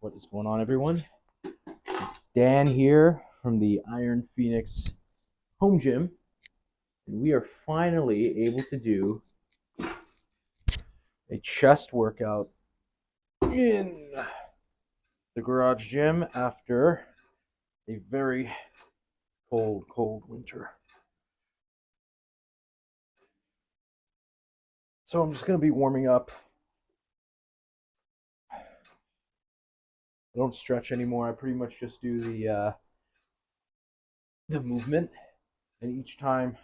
What is going on, everyone? Dan here from the Iron Phoenix home gym, and we are finally able to do a chest workout in the garage gym after a very cold winter. So I'm just going to be warming up. I don't stretch anymore. I pretty much just do the movement, and each time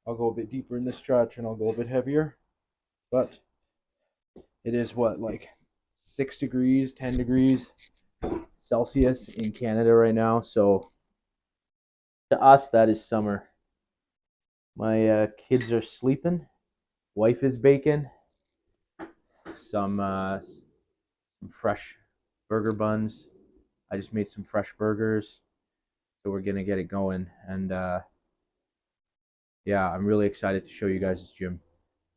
I'll go a bit deeper in the stretch and I'll go a bit heavier. But it is what, like 6 degrees, 10 degrees Celsius in Canada right now. So to us, that is summer. My kids are sleeping. Wife is baking. Some fresh burger buns. I just made some fresh burgers. So we're going to get it going. And yeah, I'm really excited to show you guys this gym.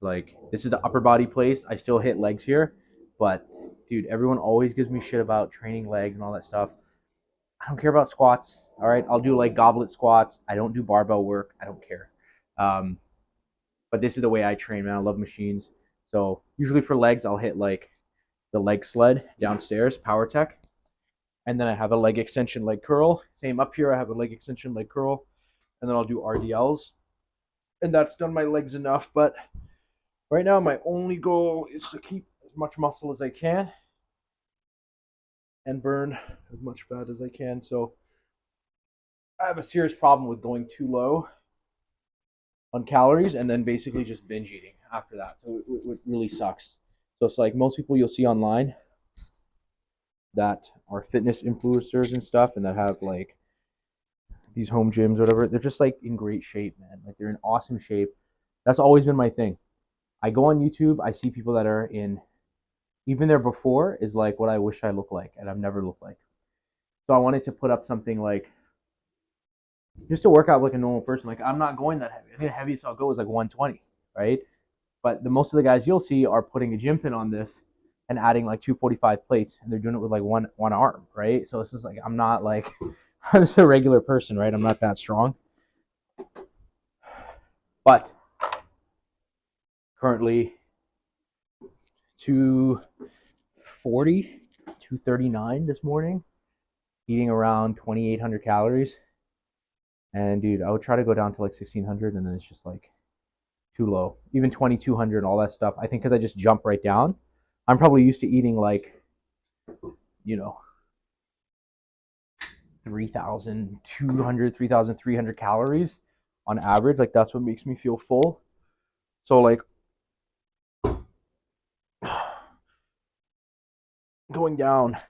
Like, this is the upper body place. I still hit legs here. But, dude, everyone always gives me shit about training legs and all that stuff. I don't care about squats. All right, I'll do like goblet squats. I don't do barbell work. I don't care. Um, but this is the way I train, man. I love machines. So usually for legs, I'll hit like the leg sled downstairs, Power Tech, and then I have a leg extension leg curl. Same up here, I have a leg extension leg curl, and then I'll do RDLs, and that's done my legs enough. But right now, my only goal is to keep as much muscle as I can and burn as much fat as I can. So I have a serious problem with going too low on calories and then basically just binge eating after that. So it really sucks. So it's like most people you'll see online that are fitness influencers and stuff and that have like these home gyms or whatever, they're just like in great shape, man. Like they're in awesome shape. That's always been my thing. I go on YouTube, I see people that are in, even their before is like what I wish I looked like and I've never looked like. So I wanted to put up something like just to work out like a normal person. Like I'm not going that heavy. I think the heaviest I'll go is like 120, right? But most of the guys you'll see are putting a gym pin on this and adding like 245 plates, and they're doing it with like one arm, right? So it's just like I'm not like I'm just a regular person, right? I'm not that strong. But currently 240, 239 this morning, eating around 2,800 calories. And dude, I would try to go down to like 1,600, and then it's just like too low. Even 2,200 and all that stuff. I think because I just jump right down. I'm probably used to eating like, you know, 3,200, 3,300 calories on average. Like that's what makes me feel full. So like going down to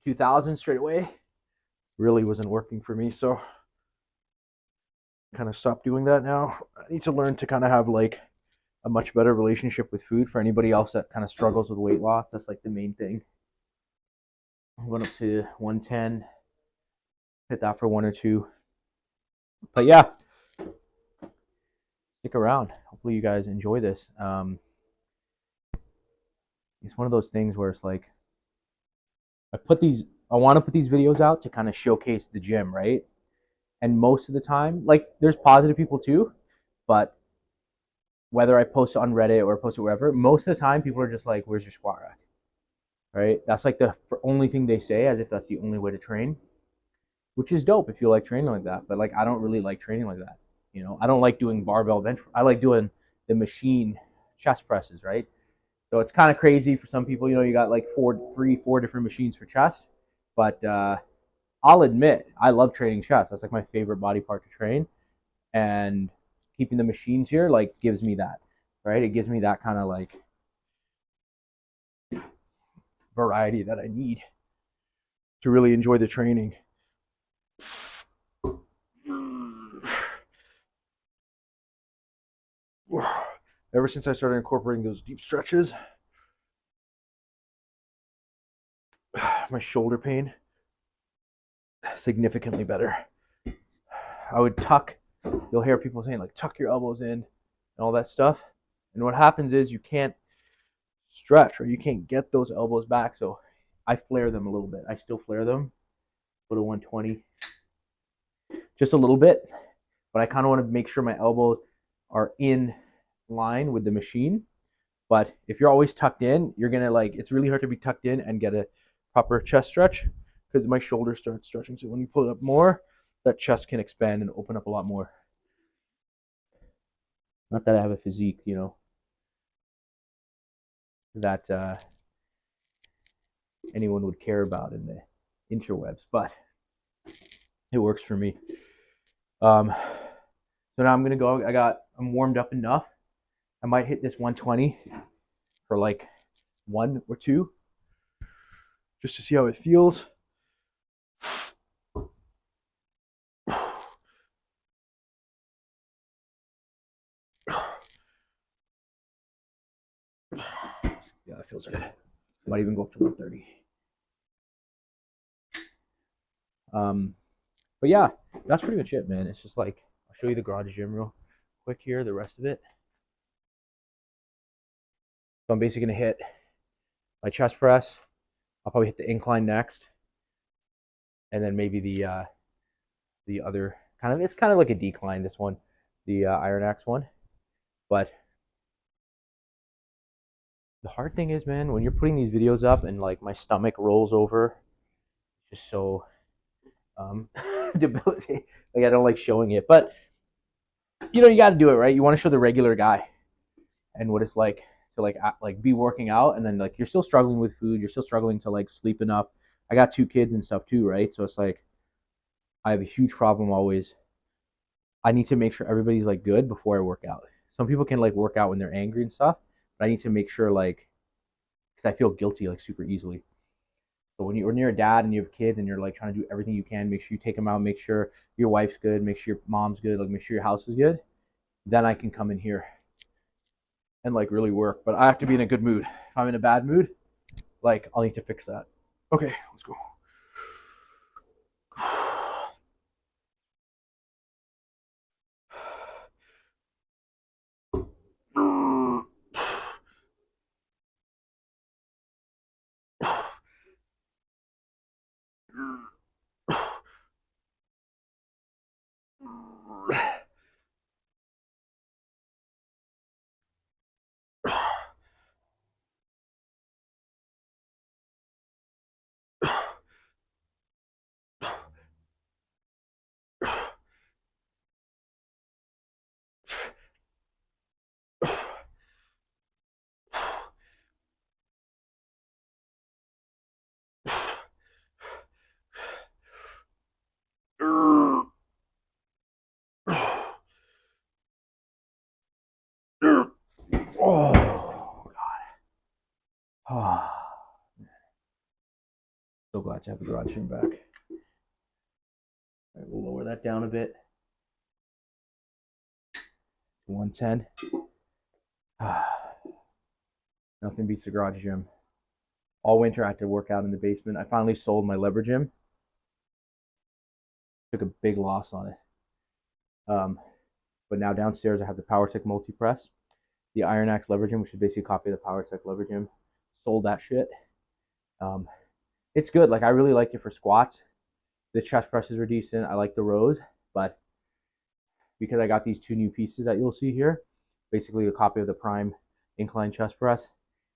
2,000 straight away really wasn't working for me. So kind of stopped doing that now. I need to learn to kind of have like a much better relationship with food. For anybody else that kind of struggles with weight loss, that's like the main thing. I went up to 110, hit that for one or two. But yeah, stick around. Hopefully you guys enjoy this. It's one of those things where it's like I want to put these videos out to kind of showcase the gym, right? And most of the time, like there's positive people too, but whether I post on Reddit or post it wherever, most of the time people are just like, "Where's your squat rack?" Right? That's like the only thing they say, as if that's the only way to train, which is dope if you like training like that. But like, I don't really like training like that. You know, I don't like doing barbell bench. I like doing the machine chest presses, right? So it's kind of crazy for some people. You know, you got like four different machines for chest. But I'll admit, I love training chest. That's like my favorite body part to train. And keeping the machines here like gives me that, right? It gives me that kind of like variety that I need to really enjoy the training. Ever since I started incorporating those deep stretches, my shoulder pain significantly better. I would tuck, you'll hear people saying like tuck your elbows in and all that stuff. And what happens is you can't stretch or you can't get those elbows back. So I flare them a little bit. I still flare them. Put a 120, just a little bit, but I kind of want to make sure my elbows are in line with the machine. But if you're always tucked in, you're gonna like it's really hard to be tucked in and get a proper chest stretch because my shoulders start stretching. So when you pull it up more, that chest can expand and open up a lot more. Not that I have a physique, that anyone would care about in the interwebs, but it works for me. So now I'm gonna go. I'm warmed up enough. I might hit this 120 for like 1 or 2, just to see how it feels. Yeah, that feels good. Might even go up to 130. But yeah, that's pretty much it, man. It's just like I'll show you the garage gym real quick here. The rest of it. So I'm basically gonna hit my chest press. I'll probably hit the incline next, and then maybe the other it's kind of like a decline. This one, the Iron Axe one, but the hard thing is, man, when you're putting these videos up and like my stomach rolls over, it's just so debilitating. Like I don't like showing it, but you got to do it, right? You want to show the regular guy and what it's like to like be working out, and then like you're still struggling with food, you're still struggling to like sleep enough. I got 2 kids and stuff too, right? So it's like I have a huge problem always. I need to make sure everybody's like good before I work out. Some people can like work out when they're angry and stuff, but I need to make sure like because I feel guilty like super easily. So when you're a dad and you have kids and you're like trying to do everything you can, make sure you take them out, make sure your wife's good, make sure your mom's good, like make sure your house is good. Then I can come in here and like really work. But I have to be in a good mood. If I'm in a bad mood, like I'll need to fix that. Okay, let's go. Oh God. Oh, so glad to have the garage gym back. All right, we'll lower that down a bit. 110. Nothing beats the garage gym. All winter I had to work out in the basement. I finally sold my lever gym. Took a big loss on it. But now downstairs I have the PowerTech multi press, the Iron Axe lever gym, which is basically a copy of the PowerTech lever gym. Sold that shit. It's good. Like I really like it for squats. The chest presses are decent. I like the rows, but because I got these 2 new pieces that you'll see here, basically a copy of the Prime incline chest press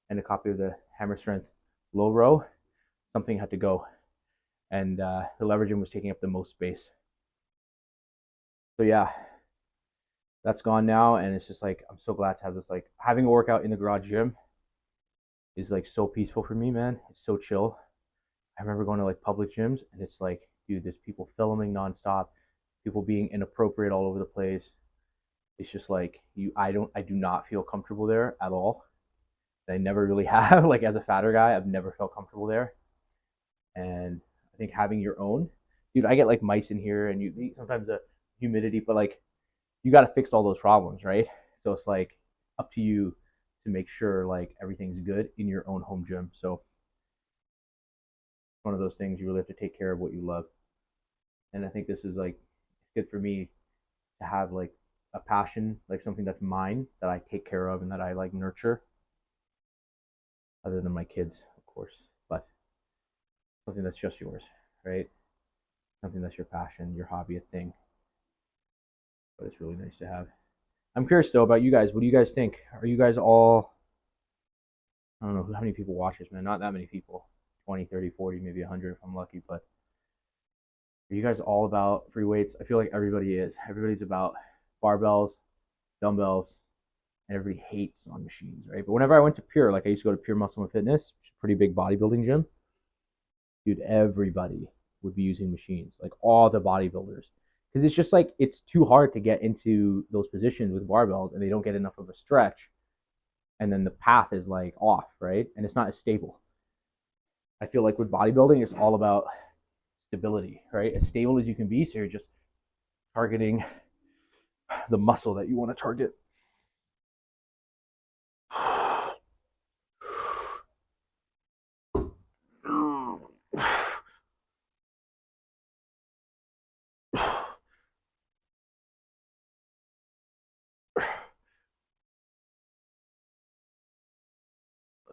and a copy of the Hammer Strength low row, something had to go, and the lever gym was taking up the most space. So yeah, that's gone now, and it's just like I'm so glad to have this. Like having a workout in the garage gym is like so peaceful for me, man. It's so chill. I remember going to like public gyms, and it's like, dude, there's people filming nonstop, people being inappropriate all over the place. It's just like I do not feel comfortable there at all. I never really have. Like as a fatter guy, I've never felt comfortable there. And I think having your own, dude, I get like mice in here, and you sometimes the humidity, but like you got to fix all those problems, right? So it's like up to you to make sure like everything's good in your own home gym. So one of those things you really have to take care of what you love. And I think this is like it's good for me to have like a passion, like something that's mine that I take care of and that I like nurture, other than my kids, of course. But something that's just yours, right? Something that's your passion, your hobby, a thing. But it's really nice to have. I'm curious though about you guys. What do you guys think? Are you guys all, I don't know how many people watch this, man. Not that many people. 20, 30, 40, maybe 100 if I'm lucky. But are you guys all about free weights? I feel like everybody is. Everybody's about barbells, dumbbells, and everybody hates on machines, right? But whenever I went to Pure, like I used to go to Pure Muscle and Fitness, which is a pretty big bodybuilding gym, dude, everybody would be using machines, like all the bodybuilders. Because it's just like, it's too hard to get into those positions with barbells and they don't get enough of a stretch. And then the path is like off, right? And it's not as stable. I feel like with bodybuilding, it's all about stability, right? As stable as you can be, so you're just targeting the muscle that you want to target.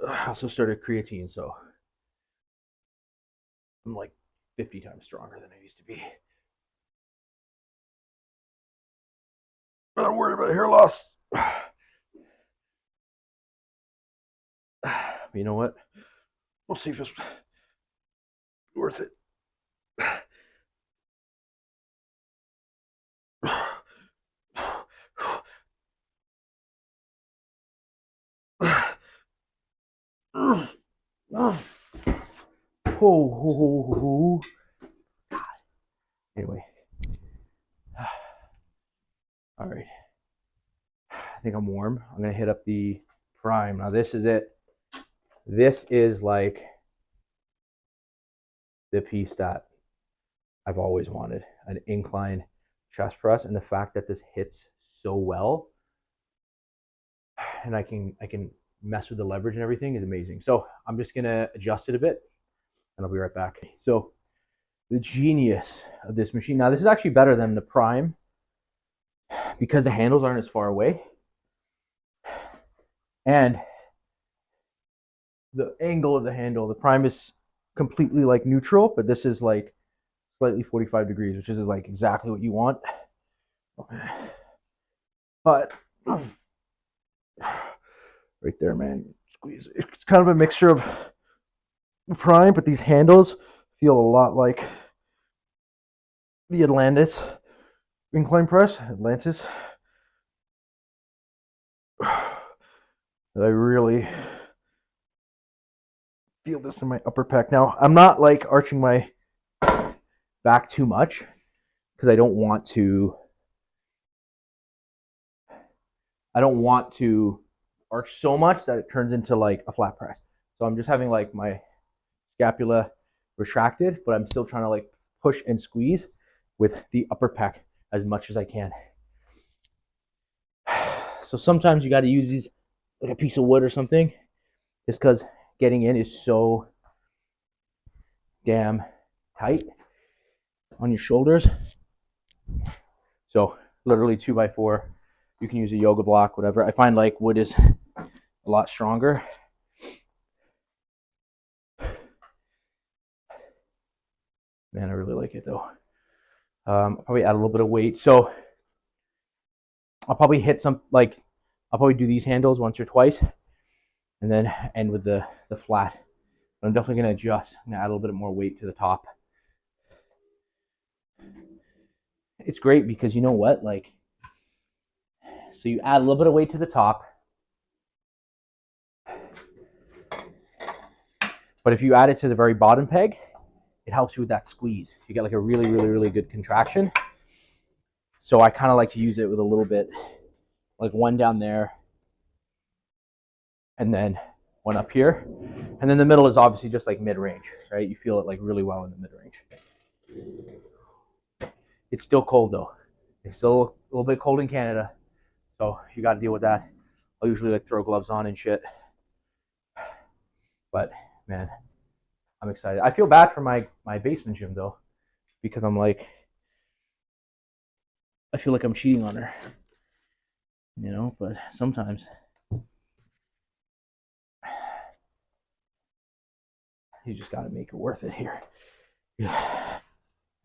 I also started creatine, so I'm like 50 times stronger than I used to be. But I'm worried about hair loss. You know what? We'll see if it's worth it. Oh, anyway, all right. I think I'm warm. I'm gonna hit up the prime. Now this is it. This is like the piece that I've always wanted, an incline chest press, and the fact that this hits so well, and I can mess with the leverage and everything is amazing. So I'm just gonna adjust it a bit, and I'll be right back. So the genius of this machine. Now this is actually better than the prime because the handles aren't as far away, and the angle of the handle. The prime is completely like neutral, but this is like slightly 45 degrees, which is like exactly what you want. But right there, man, squeeze. It's kind of a mixture of prime, but these handles feel a lot like the Atlantis incline press. Atlantis. I really feel this in my upper pec. Now, I'm not like arching my back too much because I don't want to arch so much that it turns into like a flat press. So I'm just having like my scapula retracted, but I'm still trying to like push and squeeze with the upper pec as much as I can. So sometimes you got to use these like a piece of wood or something, just because getting in is so damn tight on your shoulders. So literally 2x4. You can use a yoga block, whatever. I find like wood is a lot stronger. Man, I really like it though. I'll probably add a little bit of weight. So I'll probably hit some, like, I'll probably do these handles once or twice and then end with the flat. But I'm definitely going to adjust. I'm going to add a little bit more weight to the top. It's great because you know what? Like, so you add a little bit of weight to the top. But if you add it to the very bottom peg, it helps you with that squeeze. You get like a really, really, really good contraction. So I kind of like to use it with a little bit, like one down there, and then one up here. And then the middle is obviously just like mid-range, right? You feel it like really well in the mid-range. It's still cold though. It's still a little bit cold in Canada. So you got to deal with that. I'll usually like throw gloves on and shit. But man, I'm excited. I feel bad for my basement gym though, because I'm like, I feel like I'm cheating on her, you know, but sometimes You just got to make it worth it here. Yeah.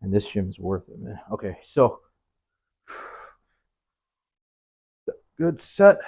And this gym is worth it, man. Okay, so good set.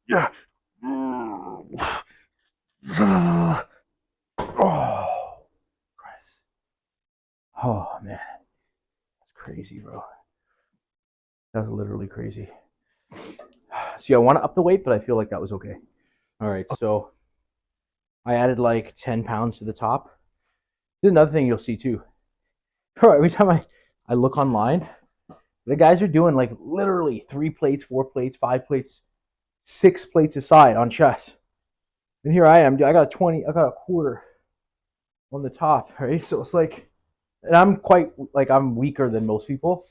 Yeah. Oh, Christ. Oh, man. That's crazy, bro. That's literally crazy. So, yeah, I want to up the weight, but I feel like that was okay. All right, so I added like 10 pounds to the top. This is another thing you'll see too. Every time I look online, the guys are doing like literally 3 plates, 4 plates, 5 plates, 6 plates aside on chest. And here I am, dude, I got a quarter on the top, right? So it's like, and I'm quite, like, I'm weaker than most people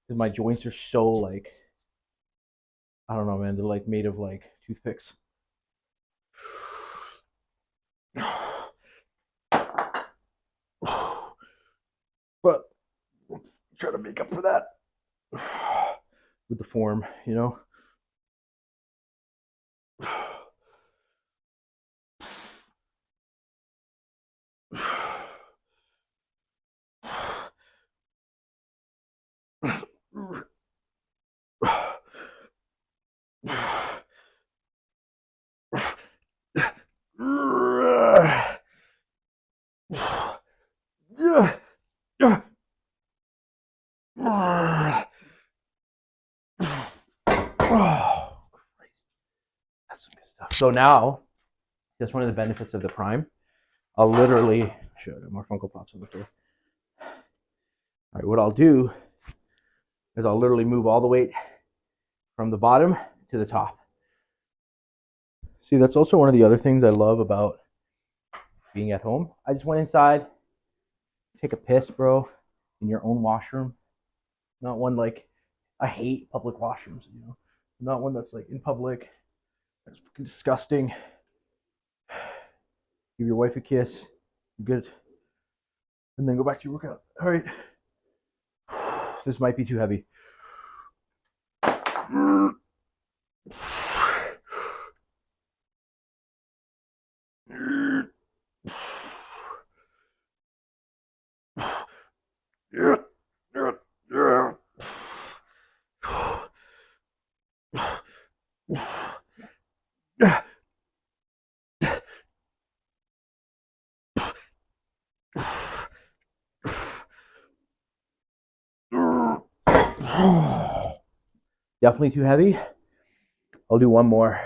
because my joints are so, like, I don't know, man, they're like made of like toothpicks. But try to make up for that with the form, you know. Oh, that's some good stuff. So now, that's one of the benefits of the Prime. I'll literally show you more Funko Pops on the floor. All right, what I'll do is I'll literally move all the weight from the bottom to the top. See, that's also one of the other things I love about being at home. I just went inside, take a piss, bro, in your own washroom. Not one like, I hate public washrooms, you know. Not one that's like in public. That's fucking disgusting. Give your wife a kiss. You're good. And then go back to your workout. All right. This might be too heavy. Definitely too heavy. I'll do one more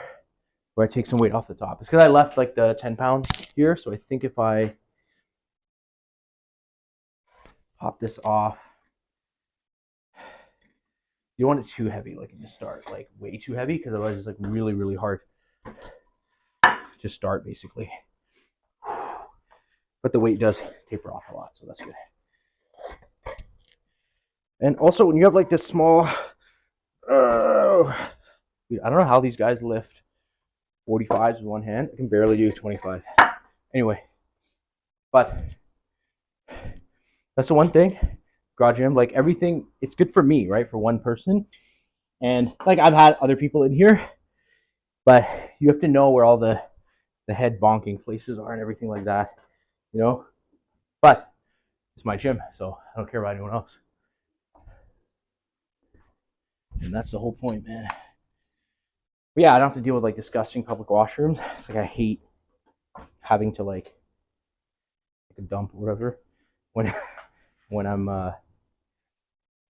where I take some weight off the top. It's because I left like the 10 pounds here. So I think if I pop this off, you don't want it too heavy, like in the start, like way too heavy, because otherwise it's like really, really hard to start basically. But the weight does taper off a lot, so that's good. And also when you have like this small, dude, I don't know how these guys lift 45s with one hand. I can barely do 25. Anyway, but that's the one thing. Garage gym, like everything, it's good for me, right? For one person. And like I've had other people in here, but you have to know where all the head bonking places are and everything like that, you know? But it's my gym, so I don't care about anyone else. And that's the whole point, man. But yeah, I don't have to deal with like disgusting public washrooms. It's like I hate having to like take a dump or whatever when when I'm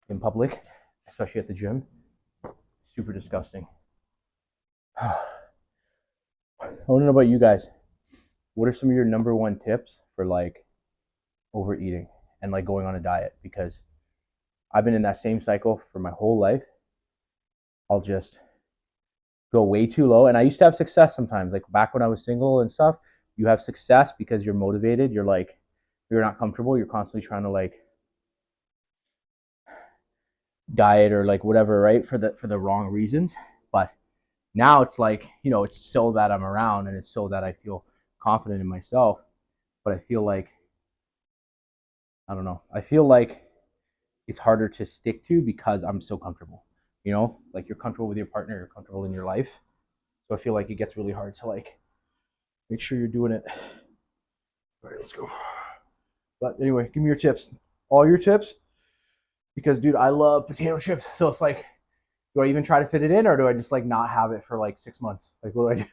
in public, especially at the gym. Super disgusting. I want to know about you guys. What are some of your number one tips for like overeating and like going on a diet, because I've been in that same cycle for my whole life. I'll just go way too low. And I used to have success sometimes, like back when I was single and stuff. You have success because you're motivated. You're like, you're not comfortable. You're constantly trying to like diet or like whatever, right? For the wrong reasons. But now it's like, you know, it's so that I'm around and it's so that I feel confident in myself. But I feel like, I don't know. I feel like it's harder to stick to because I'm so comfortable. You know, like you're comfortable with your partner, you're comfortable in your life. So I feel like it gets really hard to like make sure you're doing it. All right, let's go. But anyway, give me your tips. All your tips. Because dude, I love potato chips. So it's like, do I even try to fit it in, or do I just like not have it for like 6 months? Like what do I do?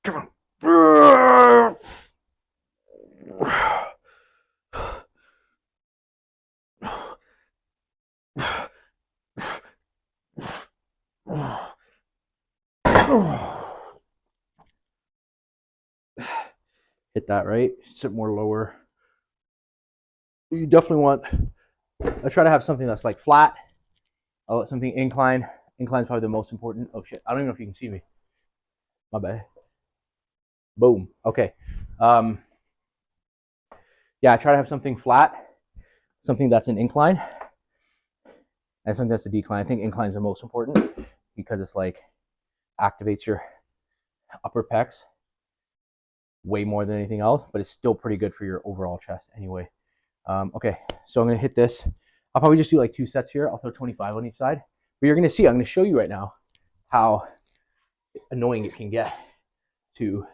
Come on. Hit that right. Sit more lower. You definitely want. I try to have something that's like flat. I'll let something incline. Incline is probably the most important. Oh shit! I don't even know if you can see me. My bad. Boom. Okay. Um, yeah, I try to have something flat, something that's an incline, and something that's a decline. I think incline is the most important because it's like activates your upper pecs way more than anything else, but it's still pretty good for your overall chest anyway. Okay, so I'm gonna hit this. I'll probably just do like 2 sets here. I'll throw 25 on each side, but you're gonna see. I'm gonna show you right now how annoying it can get to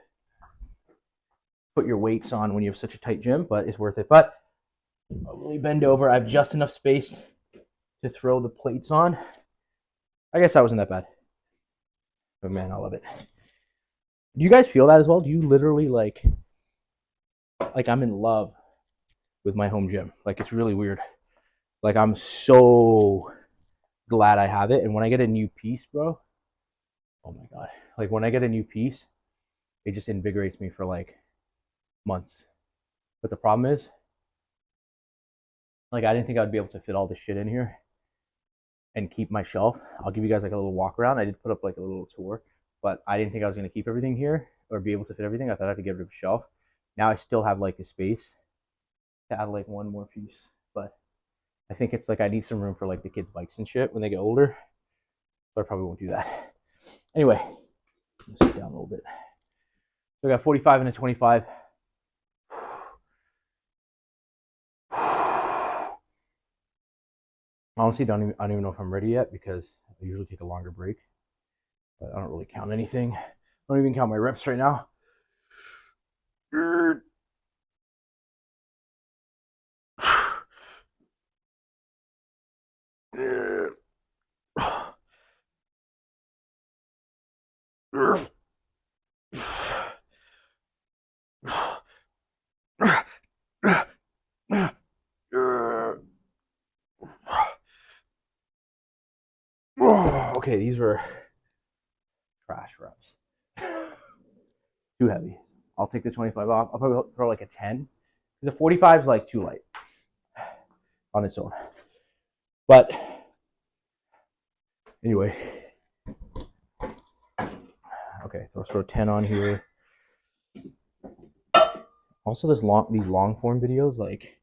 put your weights on when you have such a tight gym, but it's worth it. But I'll really bend over. I have just enough space to throw the plates on. I guess that wasn't that bad. But man, I love it. Do you guys feel that as well? Do you literally like I'm in love with my home gym? Like it's really weird. Like I'm so glad I have it. And when I get a new piece, bro, oh my God. Like when I get a new piece, it just invigorates me for like months. But the problem is, like I didn't think I'd be able to fit all this shit in here and keep my shelf. I'll give you guys like a little walk around. I did put up like a little tour, but I didn't think I was gonna keep everything here or be able to fit everything. I thought I had to get rid of a shelf. Now I still have like the space to add like one more piece, but I think it's like I need some room for like the kids' bikes and shit when they get older. So I probably won't do that. Anyway, let's sit down a little bit. So I got 45 and a 25. Honestly, I don't even know if I'm ready yet because I usually take a longer break. But I don't really count anything. I don't even count my reps right now. Okay, these were trash reps. Too heavy. I'll take the 25 off. I'll probably throw like a 10. The 45 is like too light on its own. But anyway. Okay, so let's throw 10 on here. Also, these long form videos, like,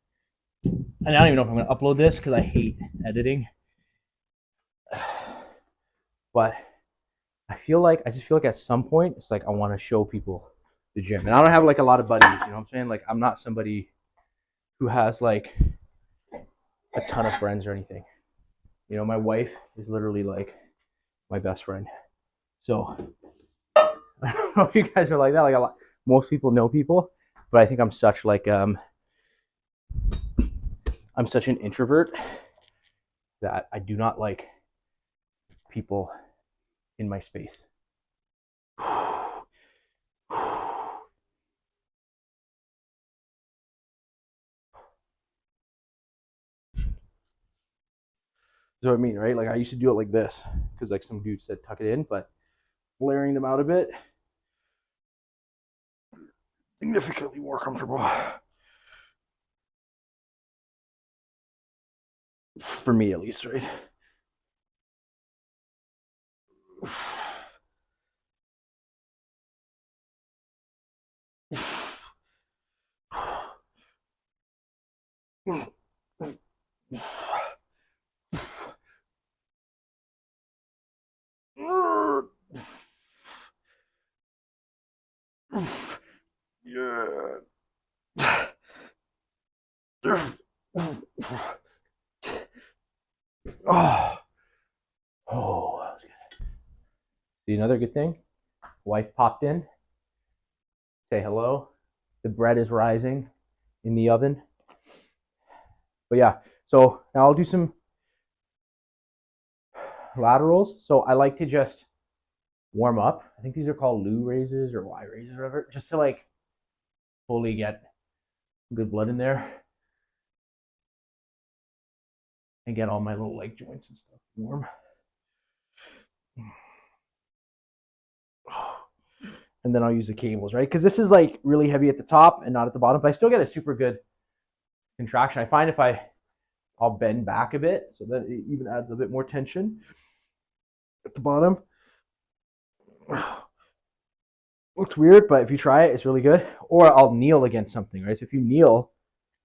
and I don't even know if I'm gonna upload this because I hate editing. But I just feel like at some point it's like I want to show people the gym, and I don't have like a lot of buddies. You know what I'm saying? Like I'm not somebody who has like a ton of friends or anything. You know, my wife is literally like my best friend. So I don't know if you guys are like that. Like most people know people, but I think I'm such like I'm I'm such an introvert that I do not like people in my space. That's what I mean, right? Like I used to do it like this because like some dude said tuck it in, but blaring them out a bit, significantly more comfortable for me at least, right? Yeah. Oh, oh, that was good. See, another good thing. Wife popped in. Say hello. The bread is rising in the oven. But yeah, so now I'll do some laterals. So I like to just warm up. I think these are called Lou raises or Y raises or whatever, just to like fully get good blood in there and get all my little leg joints and stuff warm. And then I'll use the cables, right? Because this is like really heavy at the top and not at the bottom, but I still get a super good contraction. I find if I'll bend back a bit, so that it even adds a bit more tension at the bottom. Looks weird, but if you try it, it's really good. Or I'll kneel against something, right? So if you kneel,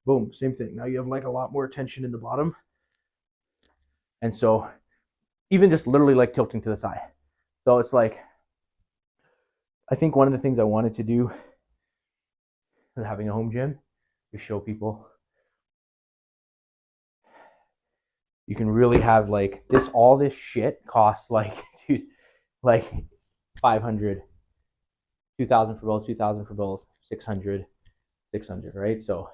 boom, same thing. Now you have like a lot more tension in the bottom. And so even just literally like tilting to the side. So it's like, I think one of the things I wanted to do with having a home gym is show people you can really have like this, all this shit costs like, dude, like 500, 2,000 for both, 2,000 for both, 600, 600, right? So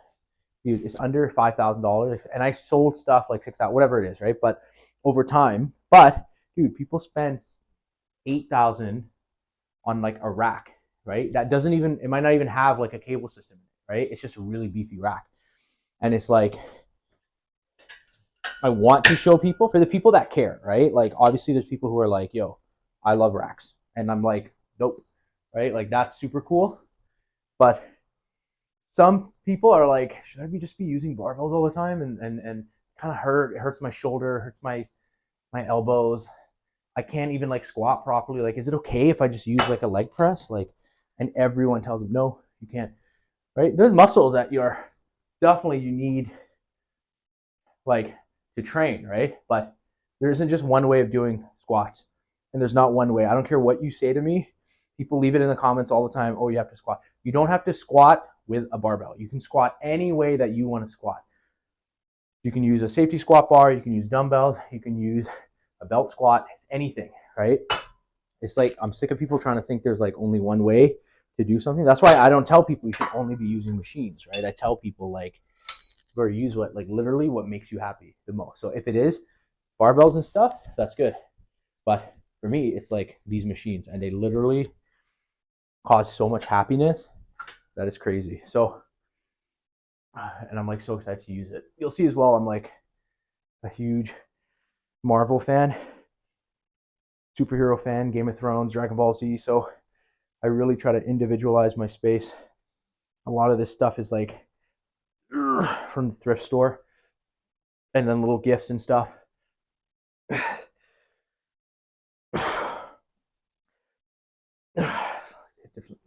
dude, it's under $5,000 and I sold stuff like 6,000, whatever it is, right? But over time, but dude, people spend 8,000 on like a rack, right? That doesn't even, it might not even have like a cable system, right? It's just a really beefy rack. And it's like, I want to show people, for the people that care, right? Like obviously there's people who are like, yo, I love racks. And I'm like, nope, right? Like that's super cool. But some people are like, should I just be using barbells all the time? And kind of hurt. It hurts my shoulder, hurts my elbows. I can't even like squat properly. Like, is it okay if I just use like a leg press? Like, and everyone tells them, no, you can't, right? There's muscles that you're definitely, you need like to train, right? But there isn't just one way of doing squats. And there's not one way. I don't care what you say to me. People leave it in the comments all the time. Oh, you have to squat. You don't have to squat with a barbell. You can squat any way that you want to squat. You can use a safety squat bar. You can use dumbbells. You can use a belt squat. It's anything, right? It's like I'm sick of people trying to think there's like only one way to do something. That's why I don't tell people you should only be using machines, right? I tell people like, or use what, like literally what makes you happy the most. So if it is barbells and stuff, that's good. But for me, it's like these machines, and they literally cause so much happiness that is crazy. So, and I'm like so excited to use it. You'll see as well, I'm like a huge Marvel fan, superhero fan, Game of Thrones, Dragon Ball Z. So I really try to individualize my space. A lot of this stuff is like from the thrift store, and then little gifts and stuff.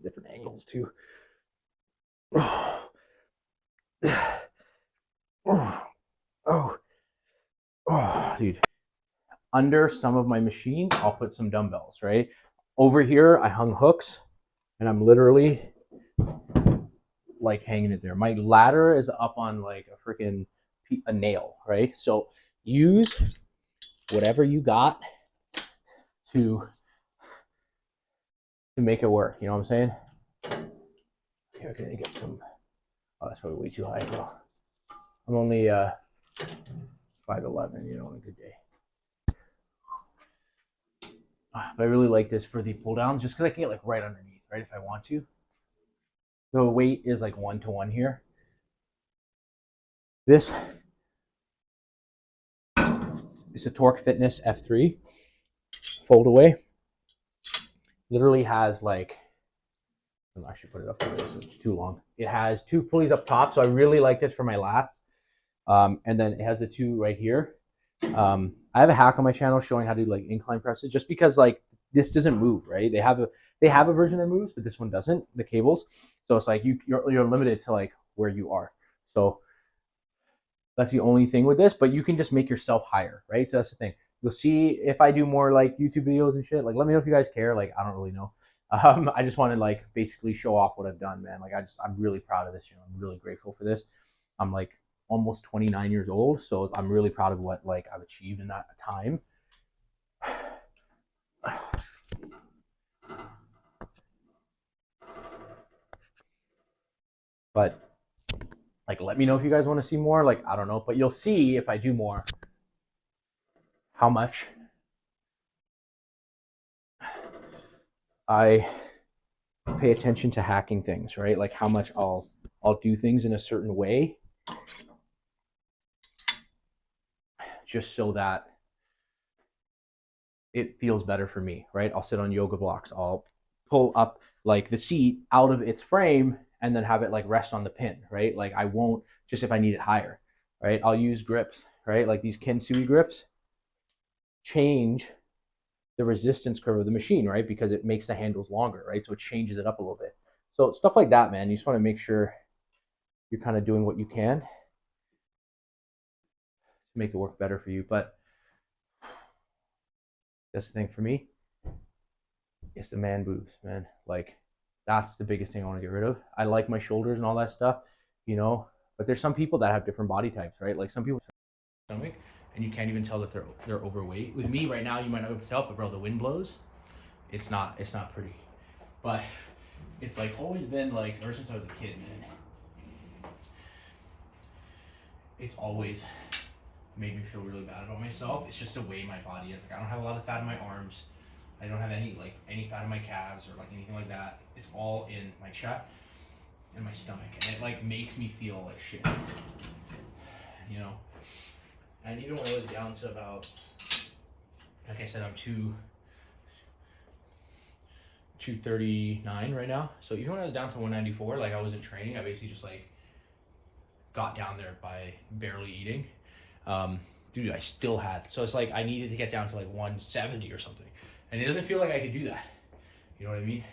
different angles too. Oh, dude. Under some of my machines, I'll put some dumbbells, right? Over here, I hung hooks, and I'm literally like hanging it there. My ladder is up on like a freaking a nail, right? So use whatever you got to make it work. You know what I'm saying? Here, I'm gonna get some. Oh, that's probably way too high, bro. I'm only 5'11", you know, on a good day. But I really like this for the pull downs just because I can get like right underneath, right, if I want to. The weight is like 1-to-1 here. This is a Torque Fitness F3 fold away. Literally has like, I'll actually put it up there, so it's too long. It has 2 pulleys up top, so I really like this for my lats. And then it has the 2 right here. I have a hack on my channel showing how to do like incline presses, just because like this doesn't move, right? They have a version that moves, but this one doesn't, the cables. So it's like you're limited to like where you are. So that's the only thing with this, but you can just make yourself higher, right? So that's the thing. You'll see if I do more like YouTube videos and shit. Like, let me know if you guys care. Like, I don't really know. I just want to like basically show off what I've done, man. Like, I'm really proud of this. You know, I'm really grateful for this. I'm like almost 29 years old, so I'm really proud of what like I've achieved in that time. But like, let me know if you guys want to see more. Like, I don't know, but you'll see if I do more how much I pay attention to hacking things, right? Like how much I'll do things in a certain way just so that it feels better for me, right? I'll sit on yoga blocks. I'll pull up like the seat out of its frame and then have it like rest on the pin, right? Like I won't, just if I need it higher, right? I'll use grips, right? Like these Kensui grips change the resistance curve of the machine, right? Because it makes the handles longer, right? So it changes it up a little bit. So stuff like that, man. You just want to make sure you're kind of doing what you can to make it work better for you. But that's the thing for me. It's the man boobs, man. Like that's the biggest thing I want to get rid of. I like my shoulders and all that stuff, you know. But there's some people that have different body types, right? Like some people stomach, and you can't even tell that they're overweight. With me right now, you might not be able to tell, but bro, the wind blows. It's not pretty. But it's like always been like ever since I was a kid, man. It's always made me feel really bad about myself. It's just the way my body is. Like I don't have a lot of fat in my arms. I don't have any fat in my calves or like anything like that. It's all in my chest and my stomach, and it like makes me feel like shit, you know. And even when I was down to about, like I said, I'm 239 right now. So even when I was down to 194, like I wasn't training, I basically just like got down there by barely eating. Dude, I still had, so it's like I needed to get down to like 170 or something. And it doesn't feel like I could do that. You know what I mean?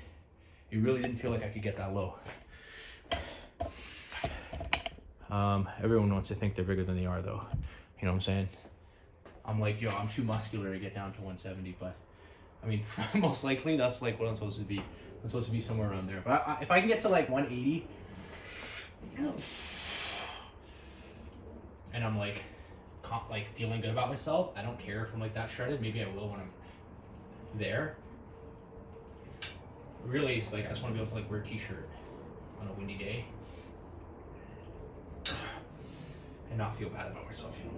It really didn't feel like I could get that low. Everyone wants to think they're bigger than they are though. You know what I'm saying? I'm like, yo, I'm too muscular to get down to 170, but I mean, most likely that's like what I'm supposed to be. I'm supposed to be somewhere around there. But if I can get to like 180, and I'm like feeling good about myself, I don't care if I'm like that shredded. Maybe I will when I'm there. Really, it's like I just want to be able to like wear a t-shirt on a windy day and not feel bad about myself, you know.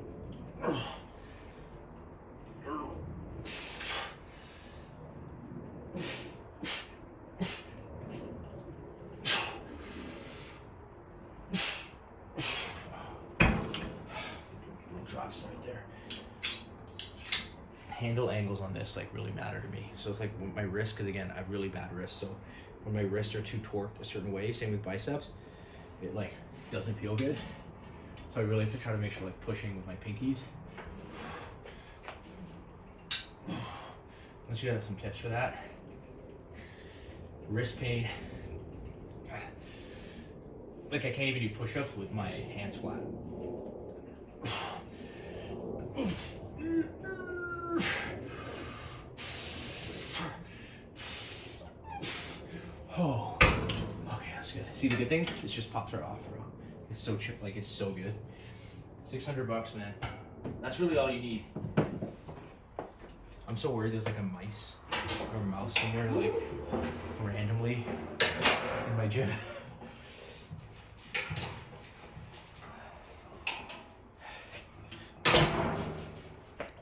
Drops right there. Handle angles on this like really matter to me. So it's like my wrist, because again I have really bad wrists, so when my wrists are too torqued a certain way, same with biceps, it like doesn't feel good. So I really have to try to make sure like pushing with my pinkies. Unless you have some tips for that. Wrist pain. Like I can't even do push-ups with my hands flat. Oh, okay, that's good. See, the good thing, this just pops right off, bro. It's so chip, like it's so good. $600, man. That's really all you need. I'm so worried there's like a mice or a mouse somewhere, like randomly in my gym.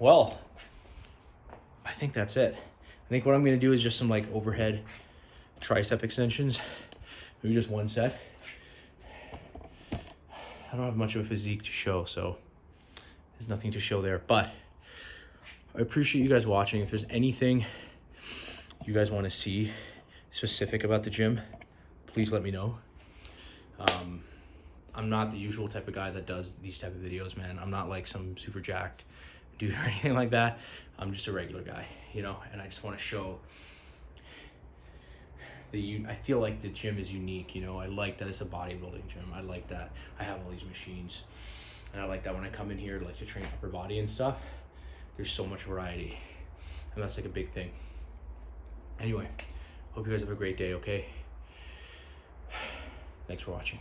well, I think that's it. I think what I'm gonna do is just some like overhead tricep extensions, maybe just one set. I don't have much of a physique to show, so there's nothing to show there, but I appreciate you guys watching. If there's anything you guys want to see specific about the gym, please let me know. I'm not the usual type of guy that does these type of videos, man. I'm not like some super jacked dude or anything like that. I'm just a regular guy, you know, and I just want to show I feel like the gym is unique, you know. I like that it's a bodybuilding gym. I like that I have all these machines, and I like that when I come in here like to train upper body and stuff, there's so much variety, and that's like a big thing. Anyway, hope you guys have a great day, okay? Thanks for watching.